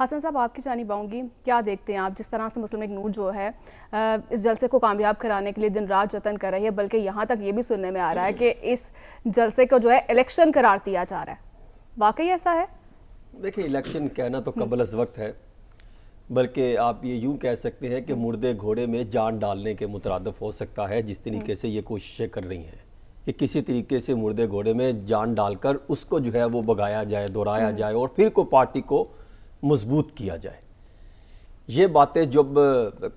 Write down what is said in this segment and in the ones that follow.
حسن صاحب آپ کی جانب آؤں گی، کیا دیکھتے ہیں آپ جس طرح سے مسلم لیگ نون جو ہے اس جلسے کو کامیاب کرانے کے لیے دن رات جتن کر رہی ہے، بلکہ یہاں تک یہ بھی سننے میں آ رہا ہے کہ اس جلسے کو جو ہے الیکشن قرار دیا جا رہا ہے، واقعی ایسا ہے؟ دیکھیں الیکشن کہنا تو قبل از وقت ہے، بلکہ آپ یہ یوں کہہ سکتے ہیں کہ مردے گھوڑے میں جان ڈالنے کے مترادف ہو سکتا ہے، جس طریقے سے یہ کوششیں کر رہی ہیں کہ کسی طریقے سے مردے گھوڑے میں جان ڈال کر اس کو جو ہے وہ بگایا جائے، دہرایا جائے اور پھر کو پارٹی کو مضبوط کیا جائے۔ یہ باتیں جب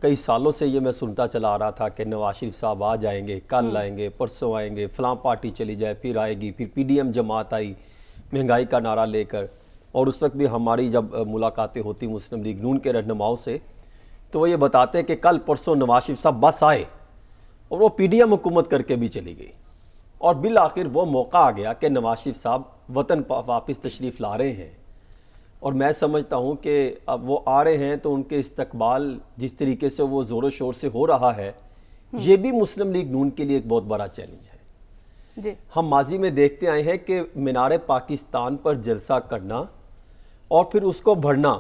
کئی سالوں سے یہ میں سنتا چلا آ رہا تھا کہ نواز شریف صاحب آ جائیں گے، کل آئیں گے، پرسوں آئیں گے، فلاں پارٹی چلی جائے، پھر آئے گی، پھر پی ڈی ایم جماعت آئی مہنگائی کا نعرہ لے کر، اور اس وقت بھی ہماری جب ملاقاتیں ہوتی مسلم لیگ نون کے رہنماؤں سے تو وہ یہ بتاتے کہ کل پرسوں نواز شریف صاحب بس آئے اور وہ پی ڈی ایم حکومت کر کے بھی چلی گئی، اور بالآخر وہ موقع آ گیا کہ نواز شریف صاحب وطن واپس تشریف لا رہے ہیں، اور میں سمجھتا ہوں کہ اب وہ آ رہے ہیں تو ان کے استقبال جس طریقے سے وہ زور و شور سے ہو رہا ہے، یہ بھی مسلم لیگ نون کے لیے ایک بہت بڑا چیلنج ہے۔ جی ہم ماضی میں دیکھتے آئے ہیں کہ مینار پاکستان پر جلسہ کرنا اور پھر اس کو بھرنا،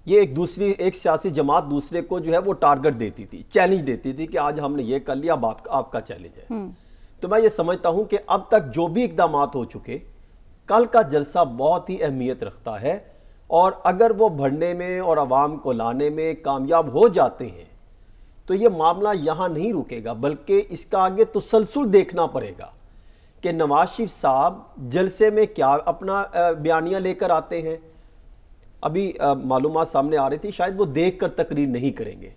یہ ایک سیاسی جماعت دوسرے کو جو ہے وہ ٹارگٹ دیتی تھی، چیلنج دیتی تھی کہ آج ہم نے یہ کر لیا، اب آپ کا چیلنج ہے۔ تو میں یہ سمجھتا ہوں کہ اب تک جو بھی اقدامات ہو چکے، کل کا جلسہ بہت ہی اہمیت رکھتا ہے، اور اگر وہ بھرنے میں اور عوام کو لانے میں کامیاب ہو جاتے ہیں تو یہ معاملہ یہاں نہیں رکے گا، بلکہ اس کا آگے تسلسل دیکھنا پڑے گا کہ نواز شریف صاحب جلسے میں کیا اپنا بیانیہ لے کر آتے ہیں۔ ابھی معلومات سامنے آ رہی تھی، شاید وہ دیکھ کر تقریر نہیں کریں گے،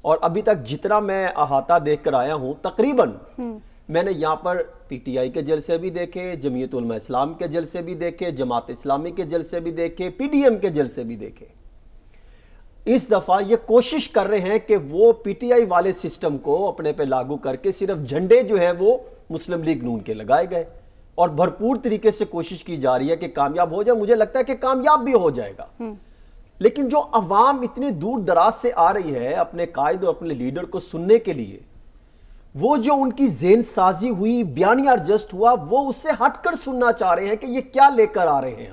اور ابھی تک جتنا میں احاطہ دیکھ کر آیا ہوں تقریباً میں نے یہاں پر پی ٹی آئی کے جلسے بھی دیکھے، جمعیت علماء اسلام کے جلسے بھی دیکھے، جماعت اسلامی کے جلسے بھی دیکھے، پی ڈی ایم کے جلسے بھی دیکھے۔ اس دفعہ یہ کوشش کر رہے ہیں کہ وہ پی ٹی آئی والے سسٹم کو اپنے پہ لاگو کر کے صرف جھنڈے جو ہیں وہ مسلم لیگ نون کے لگائے گئے، اور بھرپور طریقے سے کوشش کی جا رہی ہے کہ کامیاب ہو جائے۔ مجھے لگتا ہے کہ کامیاب بھی ہو جائے گا، لیکن جو عوام اتنی دور دراز سے آ رہی ہے اپنے قائد اور اپنے لیڈر کو سننے کے لیے، وہ جو ان کی ذہن سازی ہوئی، بیانیہ ایڈجسٹ ہوا، وہ اس سے ہٹ کر سننا چاہ رہے ہیں کہ یہ کیا لے کر آ رہے ہیں۔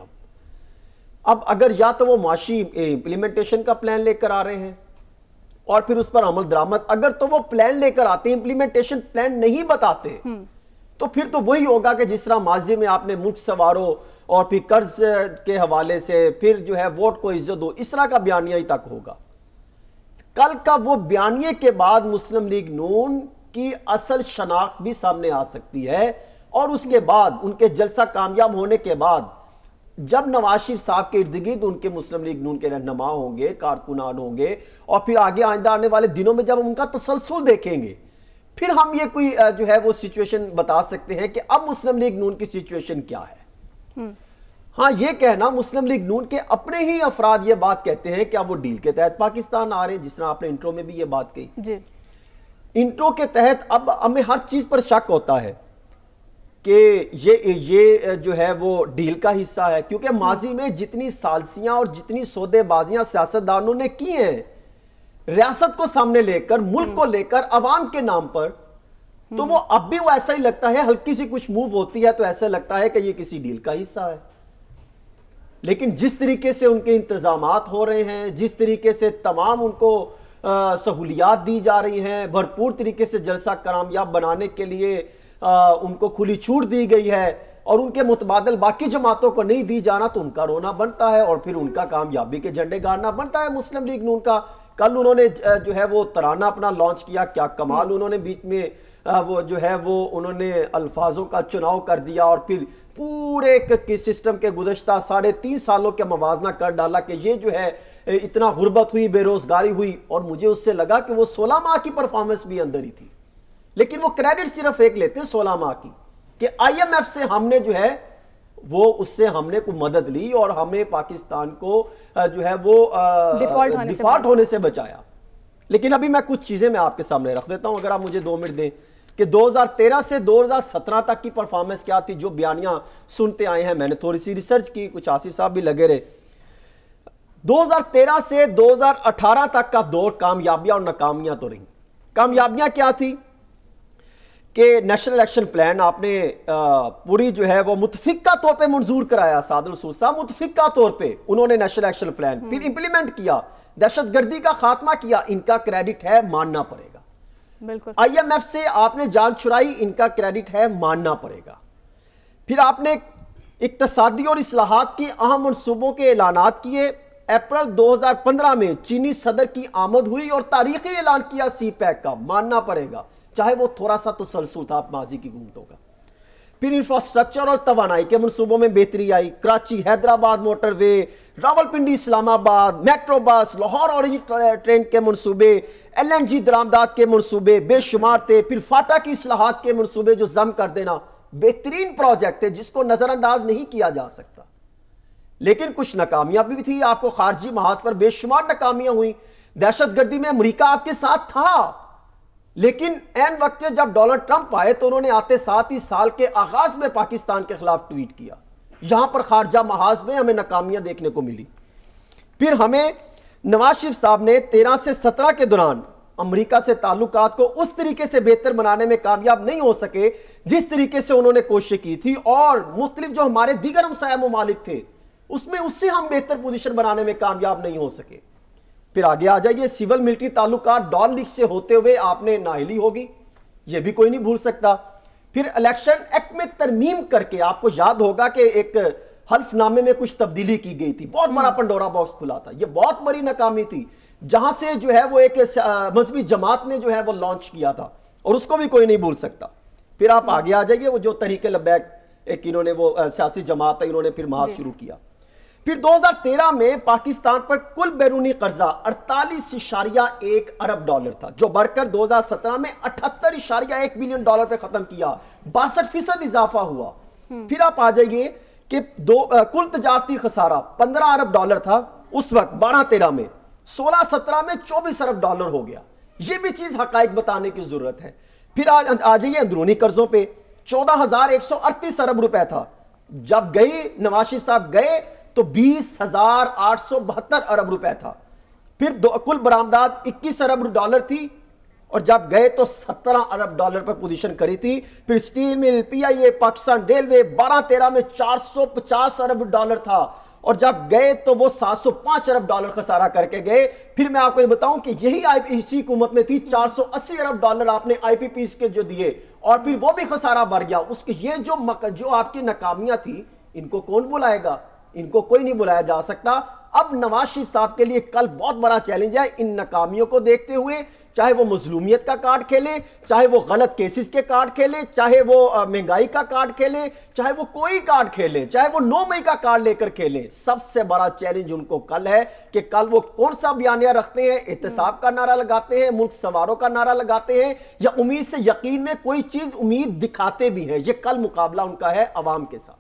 اب اگر یا تو وہ معاشی امپلیمنٹیشن کا پلان لے کر آ رہے ہیں اور پھر اس پر عمل درآمد، اگر تو وہ پلان لے کر آتے ہیں، امپلیمنٹیشن پلان نہیں بتاتے، تو پھر تو وہی ہوگا کہ جس طرح ماضی میں آپ نے ملک سنوارو اور پھر قرض کے حوالے سے پھر جو ہے ووٹ کو عزت دو، اس طرح کا بیانیہ ہی تک ہوگا۔ کل کا وہ بیانیے کے بعد مسلم لیگ نون کی اصل شناخت بھی سامنے آ سکتی ہے، اور اس کے بعد ان کے جلسہ کامیاب ہونے کے بعد جب نواز شریف صاحب کے ارد گرد ان کے مسلم لیگ نون کے رہنما ہوں گے، کارکنان ہوں گے، اور پھر آگے آئندہ آنے والے دنوں میں جب ہم ان کا تسلسل دیکھیں گے، پھر ہم یہ کوئی جو ہے وہ سچویشن بتا سکتے ہیں کہ اب مسلم لیگ نون کی سچویشن کیا ہے۔ ہاں، یہ کہنا مسلم لیگ نون کے اپنے ہی افراد یہ بات کہتے ہیں کہ اب وہ ڈیل کے تحت پاکستان آ رہے ہیں، جس طرح آپ نے انٹرو میں بھی یہ بات کہی۔ جی انٹرو کے تحت اب ہمیں ہر چیز پر شک ہوتا ہے کہ یہ جو ہے وہ ڈیل کا حصہ ہے، کیونکہ ماضی میں جتنی سالسیاں اور جتنی سودے بازیاں سیاستدانوں نے کی ہیں ریاست کو سامنے لے کر، ملک کو لے کر، عوام کے نام پر، تو وہ اب بھی وہ ایسا ہی لگتا ہے، ہلکی سی کچھ موو ہوتی ہے تو ایسا لگتا ہے کہ یہ کسی ڈیل کا حصہ ہے۔ لیکن جس طریقے سے ان کے انتظامات ہو رہے ہیں، جس طریقے سے تمام ان کو سہولیات دی جا رہی ہیں، بھرپور طریقے سے جلسہ کامیاب بنانے کے لیے ان کو کھلی چھوٹ دی گئی ہے، اور ان کے متبادل باقی جماعتوں کو نہیں دی جانا، تو ان کا رونا بنتا ہے اور پھر ان کا کامیابی کے جھنڈے گاڑنا بنتا ہے مسلم لیگ نون کا۔ کل انہوں نے جو ہے وہ ترانہ اپنا لانچ کیا، کیا کمال انہوں نے بیچ میں وہ جو ہے وہ انہوں نے الفاظوں کا چناؤ کر دیا، اور پھر پورے سسٹم کے گزشتہ 3.5 سالوں کے موازنہ کر ڈالا کہ یہ جو ہے اتنا غربت ہوئی، بے روزگاری ہوئی، اور مجھے اس سے لگا کہ وہ 16 ماہ کی پرفارمنس بھی اندر ہی تھی، لیکن وہ کریڈٹ صرف ایک لیتے ہیں 16 ماہ کی، کہ آئی ایم ایف سے ہم نے جو ہے وہ اس سے ہم نے کوئی مدد لی اور ہمیں پاکستان کو جو ہے وہ ڈیفالٹ ہونے سے بچایا۔ لیکن ابھی میں کچھ چیزیں میں آپ کے سامنے رکھ دیتا ہوں، اگر آپ مجھے 2 منٹ دیں، کہ 2013 سے 2017 تک کی پرفارمنس کیا تھی، جو بیانیاں سنتے آئے ہیں۔ میں نے تھوڑی سی ریسرچ کی، کچھ آصف صاحب بھی لگے رہے۔ 2013 سے 2018 تک کا دور کامیابیاں اور ناکامیاں تو رہی۔ کامیابیاں کیا تھی کہ نیشنل الیکشن پلان آپ نے پوری جو ہے وہ متفقہ طور پہ منظور کرایا. سعد الرسول صاحب متفقہ طور پہ انہوں نے نیشنل الیکشن پلان پھر امپلیمنٹ کیا, دہشت گردی کا خاتمہ کیا. ان کا کریڈٹ ہے, ماننا پڑے گا. بالکل. آئی ایم ایف سے آپ نے جان چھڑائی, ان کا کریڈٹ ہے, ماننا پڑے گا. پھر آپ نے اقتصادی اور اصلاحات کی اہم منصوبوں کے اعلانات کیے. اپریل 2015 میں چینی صدر کی آمد ہوئی اور تاریخی اعلان کیا سی پیک کا, ماننا پڑے گا, چاہے وہ تھوڑا سا تسلسل تھا ماضی کی حکومتوں کا. پھر انفراسٹرکچر اور توانائی کے منصوبوں میں بہتری آئی. کراچی حیدرآباد موٹر وے, راولپنڈی اسلام آباد, metro bus, Lahore orange train کے منصوبے, ایل این جی درآمدات کے منصوبے بے شمار تھے. پھر فاٹا کی اصلاحات کے منصوبے جو ضم کر دینا, بہترین پروجیکٹ تھے جس کو نظر انداز نہیں کیا جا سکتا. لیکن کچھ ناکامیاں بھی تھی. آپ کو خارجی محاذ پر بے شمار ناکامیاں ہوئیں. دہشت گردی میں امریکہ آپ کے ساتھ تھا, لیکن این وقت جب ڈونلڈ ٹرمپ آئے تو انہوں نے آتے ساتھ ہی سال کے آغاز میں پاکستان کے خلاف ٹویٹ کیا. یہاں پر خارجہ محاذ میں ہمیں ناکامیاں دیکھنے کو ملی. پھر ہمیں نواز شریف صاحب نے 13 سے 17 کے دوران امریکہ سے تعلقات کو اس طریقے سے بہتر بنانے میں کامیاب نہیں ہو سکے جس طریقے سے انہوں نے کوشش کی تھی, اور مختلف جو ہمارے دیگر ہمسایہ ممالک تھے اس سے ہم بہتر پوزیشن بنانے میں کامیاب نہیں ہو سکے. پھر آگے آ جائیے, سول ملٹری تعلقات ڈان لیگ سے ہوتے ہوئے آپ نے نااہلی ہوگی, یہ بھی کوئی نہیں بھول سکتا. پھر الیکشن ایکٹ میں ترمیم کر کے آپ کو یاد ہوگا کہ ایک حلف نامے میں کچھ تبدیلی کی گئی تھی, بہت بڑا پنڈورا باکس کھلا تھا. یہ بہت بڑی ناکامی تھی, جہاں سے جو ہے وہ ایک مذہبی جماعت نے جو ہے وہ لانچ کیا تھا, اور اس کو بھی کوئی نہیں بھول سکتا. پھر آپ آگے آ جائیے, وہ جو تحریک لبیک ایک انہوں نے وہ سیاسی جماعت ہے, انہوں نے پھر محاذ شروع کیا. پھر 2013 میں پاکستان پر کل بیرونی قرضہ 48.1 ارب ڈالر تھا, جو بڑھ کر 2017 میں 78.1 بلین ڈالر پہ ختم کیا, 62% اضافہ ہوا. پھر آپ آ جائیے کہ کل تجارتی خسارہ 15 ارب ڈالر تھا اس وقت 12-13 میں, 16-17 میں 24 ارب ڈالر ہو گیا. یہ بھی چیز حقائق بتانے کی ضرورت ہے. پھر آ جائیے اندرونی قرضوں پہ, 14,138 ارب روپے تھا. جب گئی نواز شریف صاحب گئے تو 20,872 ارب روپے تھا. پھر کل برآمدات 21 ارب ڈالر تھی, اور جب گئے تو 17 ارب ڈالر پر پوزیشن کری تھی. پھر سٹیل مل, پی آئی اے, پاکستان ریلوے 12-13 میں 450 ارب ڈالر تھا, اور جب گئے تو وہ 705 ارب ڈالر خسارہ کر کے گئے. پھر میں آپ کو یہ بتاؤں کہ یہی اسی حکومت میں تھی 480 ارب ڈالر آپ نے آئی پی پیز کے جو دیے, اور پھر وہ بھی خسارہ بڑھ گیا. اس کے یہ جو آپ کی ناکامیاں تھی, ان کو کون بلائے گا؟ ان کو کوئی نہیں بلایا جا سکتا. اب نواز شریف صاحب کے لیے کل بہت بڑا چیلنج ہے. ان ناکامیوں کو دیکھتے ہوئے, چاہے وہ مظلومیت کا کارڈ کھیلے, چاہے وہ غلط کیسز کے کارڈ کھیلے, چاہے وہ مہنگائی کا کارڈ کھیلے, چاہے وہ کوئی کارڈ کھیلے, چاہے وہ 9 مئی کا کارڈ لے کر کھیلے, سب سے بڑا چیلنج ان کو کل ہے کہ کل وہ کون سا بیانیہ رکھتے ہیں. احتساب کا نعرہ لگاتے ہیں, ملک سنوارو کا نعرہ لگاتے ہیں, یا امید سے یقین میں کوئی چیز امید دکھاتے بھی ہیں. یہ کل مقابلہ ان کا ہے عوام کے ساتھ.